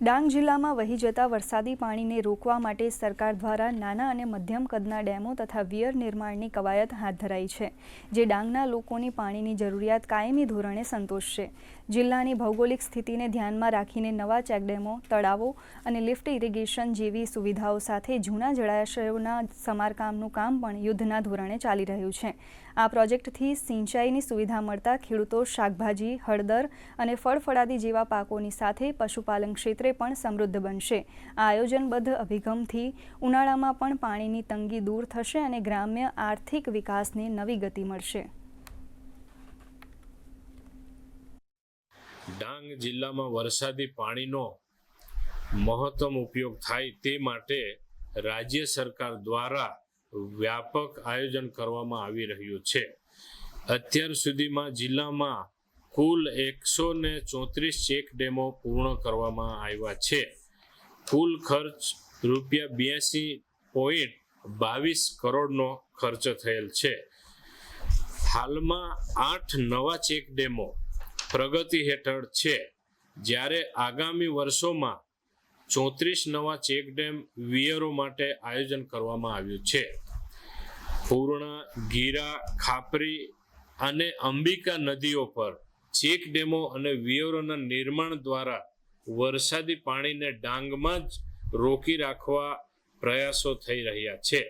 ડાંગ જિલ્લામાં વહી જતા વરસાદી પાણીને રોકવા માટે સરકાર દ્વારા નાના અને મધ્યમ કદના ડેમો તથા વિયર નિર્માણની કવાયત હાથ ધરાઈ છે, જે ડાંગના લોકોની પાણીની જરૂરિયાત કાયમી ધોરણે સંતોષશે। જિલ્લાની ભૌગોલિક સ્થિતિને ધ્યાનમાં રાખીને નવા ચેકડેમો, તળાવો અને લિફ્ટ ઇરિગેશન જેવી સુવિધાઓ સાથે જૂના જળાશયોના સમારકામનું કામ પણ યુદ્ધના ધોરણે ચાલી રહ્યું છે। આ પ્રોજેક્ટથી સિંચાઈની સુવિધા મળતા ખેડૂતો શાકભાજી, હળદર અને ફળફળાદી જેવા પાકોની સાથે પશુપાલન ક્ષેત્રે પણ સમૃદ્ધ બનશે। આ આયોજનબદ્ધ અભિગમથી ઉનાળામાં પણ પાણીની તંગી દૂર થશે અને ગ્રામ્ય આર્થિક વિકાસને નવી ગતિ મળશે। ડાંગ જિલ્લામાં વરસાદી પાણીનો મહત્તમ ઉપયોગ થાય તે માટે રાજ્ય સરકાર દ્વારા વ્યાપક આયોજન કરવામાં આવી રહ્યું છે। અત્યાર સુધીમાં જિલ્લામાં કુલ 134 ચેક ડેમો પૂર્ણ કરવામાં આવ્યા છે। કુલ ખર્ચ ₹82.22 કરોડનો ખર્ચ થયેલ છે। હાલમાં 8 નવા ચેક ડેમો પ્રગતિ હેઠળ છે, જ્યારે આગામી વર્ષોમાં 34 નવા ચેક ડેમ વિયરો માટે આયોજન કરવામાં આવ્યું છે। પૂર્ણા, ગીરા, ખાપરી અને અંબિકા નદીઓ પર ચેક ડેમો અને વિયરોના નિર્માણ દ્વારા વરસાદી પાણીને ડાંગમાં જ રોકી રાખવા પ્રયાસો થઈ રહ્યા છે।